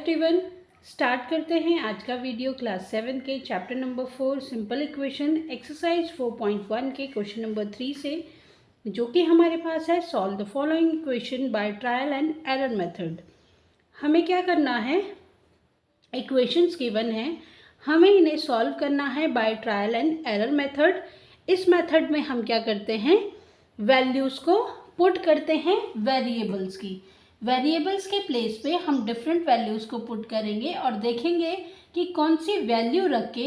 Everyone, start करते हैं आज का वीडियो क्लास 7 के chapter number 4 simple equation exercise 4.1 के क्वेश्चन नंबर 3 से, जो कि हमारे पास है solve the following equation by trial and error method. हमें क्या करना है, इक्वेशंस गिवन हैं, हमें इन्हें सॉल्व करना है by trial and error method. इस मेथड में हम क्या करते हैं, वैल्यूज़ को पुट करते हैं वेरिएबल्स की। वेरिएबल्स के प्लेस पे हम डिफरेंट वैल्यूज़ को पुट करेंगे और देखेंगे कि कौन सी वैल्यू रख के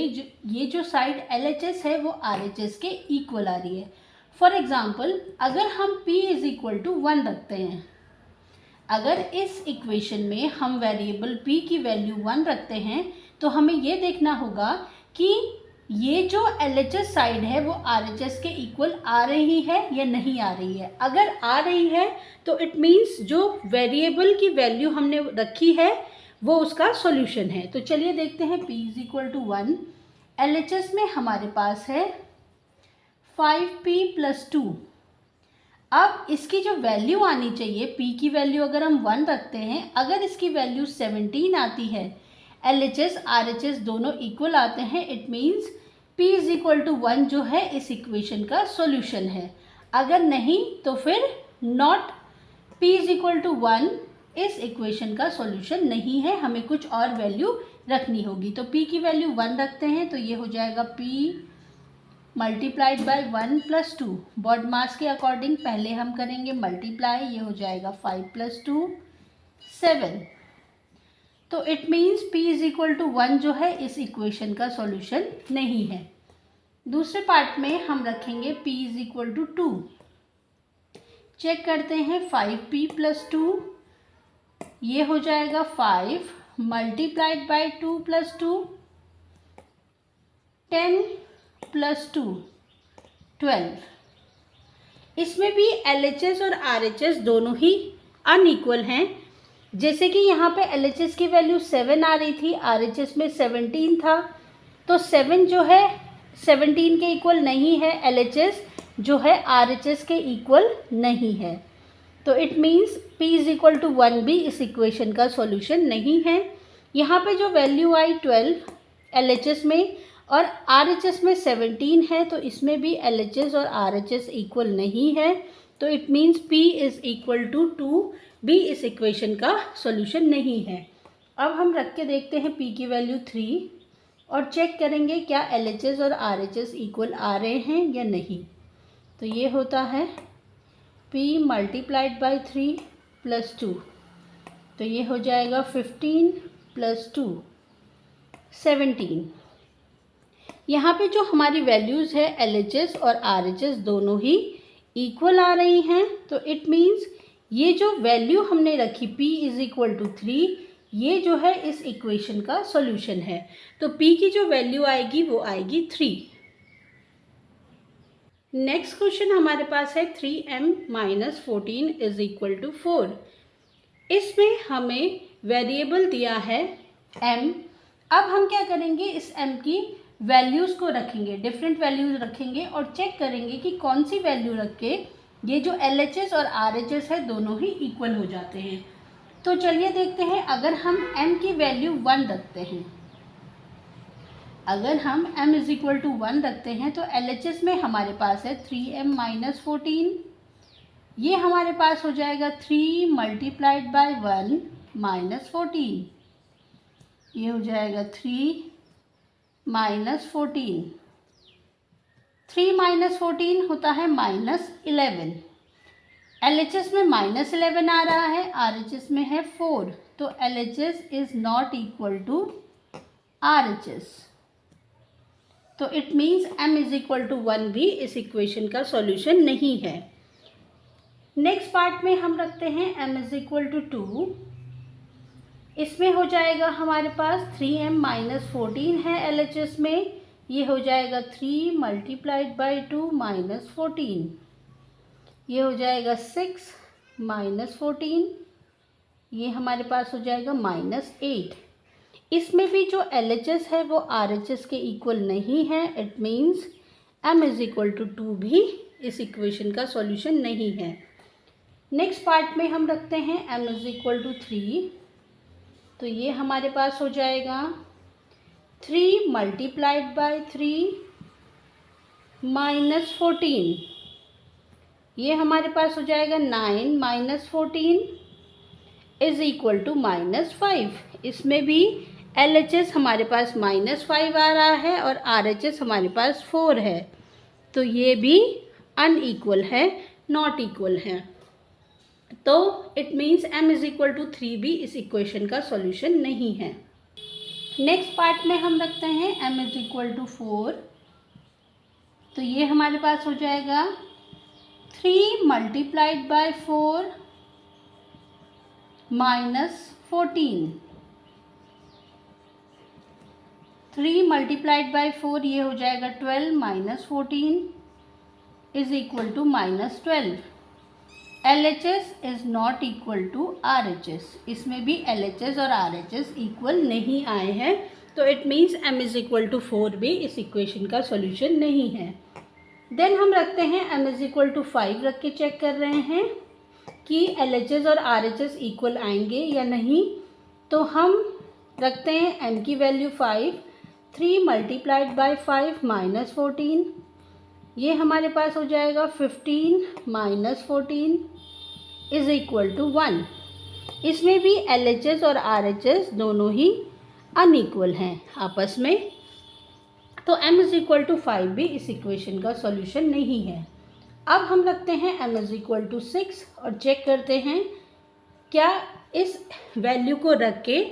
ये जो साइड LHS है वो RHS के इक्वल आ रही है। फॉर एग्जांपल, अगर हम P इज इक्वल टू 1 रखते हैं, अगर इस इक्वेशन में हम वेरिएबल P की वैल्यू 1 रखते हैं तो हमें ये देखना होगा कि ये जो LHS साइड है वो RHS के इक्वल आ रही है या नहीं आ रही है। अगर आ रही है तो इट मीन्स जो वेरिएबल की वैल्यू हमने रखी है वो उसका सॉल्यूशन है। तो चलिए देखते हैं, P is equal to 1, LHS में हमारे पास है 5P + 2। अब इसकी जो वैल्यू आनी चाहिए, P की वैल्यू अगर हम 1 रखते हैं, अगर इसकी वैल्यू 17 आती है, LHS RHS दोनों इक्वल आते हैं, it means P is equal to 1 जो है इस इक्वेशन का सॉल्यूशन है। अगर नहीं तो फिर not P is equal to 1 इस इक्वेशन का सॉल्यूशन नहीं है, हमें कुछ और वैल्यू रखनी होगी। तो P की वैल्यू 1 रखते हैं तो ये हो जाएगा P मल्टीप्लाइड बाय 1 + 2। बॉड मास के अकॉर्डिंग पहले हम करेंगे मल्टीप्लाई, ये हो जाएगा 5 + 2 7। तो it means P is equal to 1 जो है इस इक्वेशन का सॉल्यूशन नहीं है। दूसरे पार्ट में हम रखेंगे P is equal to 2। Check करते हैं, 5P + 2 ये हो जाएगा 5 मल्टीप्लाइड बाय 2 + 2 10 + 2 12। इसमें भी LHS और RHS दोनों ही अनइक्वल हैं। जैसे कि यहाँ पे LHS की वैल्यू 7 आ रही थी, RHS में 17 था, तो 7 जो है 17 के इक्वल नहीं है, LHS जो है RHS के इक्वल नहीं है। तो it means P is equal to 1 भी इस इक्वेशन का सॉल्यूशन नहीं है। यहाँ पे जो वैल्यू आई 12 LHS में और RHS में 17 है, तो इसमें भी LHS और RHS इक्वल नहीं है। तो it means P is equal to 2 भी इस इक्वेशन का सॉल्यूशन नहीं है। अब हम रख के देखते हैं P की वैल्यू 3 और चेक करेंगे क्या LHS और RHS इक्वल आ रहे हैं या नहीं। तो ये होता है P मल्टीप्लाइड बाय 3 + 2, तो ये हो जाएगा 15 + 2 17। यहाँ पे जो हमारी वैल्यूज़ है LHS और RHS दोनों ही इक्वल आ रही हैं। तो इट मीन्स ये जो वैल्यू हमने रखी P इज इक्वल टू 3, ये जो है इस इक्वेशन का सॉल्यूशन है। तो P की जो वैल्यू आएगी वो आएगी 3। नेक्स्ट क्वेश्चन हमारे पास है 3m - 14 इज इक्वल टू 4। इसमें हमें वेरिएबल दिया है m। अब हम क्या करेंगे, इस m की वैल्यूज़ को रखेंगे, डिफरेंट वैल्यूज़ रखेंगे और चेक करेंगे कि कौन सी वैल्यू रख के ये जो LHS और RHS है दोनों ही इक्वल हो जाते हैं। तो चलिए देखते हैं, अगर हम m की वैल्यू 1 रखते हैं, अगर हम m इज इक्वल टू 1 रखते हैं तो LHS में हमारे पास है 3m - 14, ये हमारे पास हो जाएगा 3 मल्टीप्लाइड बाय 1 - 14, ये हो जाएगा 3 - 14। 3 - 14 होता है -11। LHS में -11 आ रहा है, RHS में है 4, तो LHS is not equal to RHS। तो it means m is equal to 1 भी इस इक्वेशन का सॉल्यूशन नहीं है। नेक्स्ट पार्ट में हम रखते हैं m इज इक्वल टू 2। इसमें हो जाएगा हमारे पास 3m - 14 है LHS में, ये हो जाएगा 3 मल्टीप्लाइड बाय 2 - 14, ये हो जाएगा 6 - 14, ये हमारे पास हो जाएगा -8। इसमें भी जो LHS है वो RHS के इक्वल नहीं है, it means m is equal to 2 भी इस इक्वेशन का सॉल्यूशन नहीं है। नेक्स्ट पार्ट में हम रखते हैं m इज इक्वल टू 3। तो ये हमारे पास हो जाएगा 3 मल्टीप्लाइड बाय 3 माइनस 14। ये हमारे पास हो जाएगा 9 माइनस 14 इज इक्वल टू -5। इसमें भी LHS हमारे पास -5 आ रहा है और RHS हमारे पास 4 है, तो ये भी अनइक्वल है, नॉट इक्वल है। तो it means m is equal to 3 भी इस इक्वेशन का सॉल्यूशन नहीं है। नेक्स्ट पार्ट में हम रखते हैं m इज इक्वल टू 4। तो ये हमारे पास हो जाएगा 3 multiplied by 4 minus 14। 3 multiplied by 4 ये हो जाएगा 12 minus 14 is equal to -12। LHS is not equal to RHS। इसमें भी LHS और RHS इक्वल नहीं आए हैं, तो it means m is equal to 4 भी इस इक्वेशन का सॉल्यूशन नहीं है। देन हम रखते हैं m इज इक्वल टू 5 रख के चेक कर रहे हैं कि LHS और RHS इक्वल आएंगे या नहीं। तो हम रखते हैं m की वैल्यू 5। 3 मल्टीप्लाइड बाय 5 माइनस 14, ये हमारे पास हो जाएगा 15 माइनस 14 इज इक्वल टू 1। इसमें भी LHS और RHS दोनों ही अनइक्वल हैं आपस में, तो m इज इक्वल टू 5 भी इस इक्वेशन का सॉल्यूशन नहीं है। अब हम रखते हैं m इज इक्वल टू 6 और चेक करते हैं क्या इस वैल्यू को रख के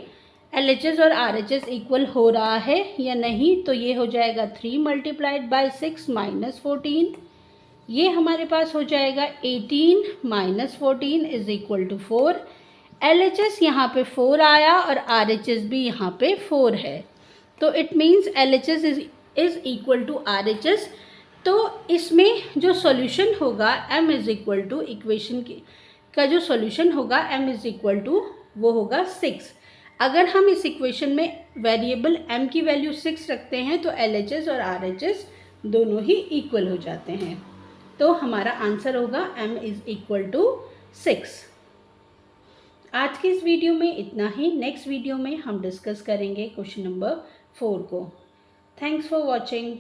LHS और RHS इक्वल हो रहा है या नहीं। तो ये हो जाएगा 3 मल्टीप्लाइड बाय 6 माइनस 14, ये हमारे पास हो जाएगा 18 minus 14 is equal to 4। LHS यहाँ पे 4 आया और RHS भी यहाँ पे 4 है, तो it means LHS is equal to RHS। तो इसमें जो सॉल्यूशन होगा m is equal to equation का जो सॉल्यूशन होगा m इज इक्वल टू वो होगा 6। अगर हम इस इक्वेशन में वेरिएबल m की वैल्यू 6 रखते हैं तो LHS और RHS दोनों ही इक्वल हो जाते हैं, तो हमारा आंसर होगा m इज इक्वल टू 6। आज की इस वीडियो में इतना ही। नेक्स्ट वीडियो में हम डिस्कस करेंगे क्वेश्चन नंबर 4 को। Thanks for watching.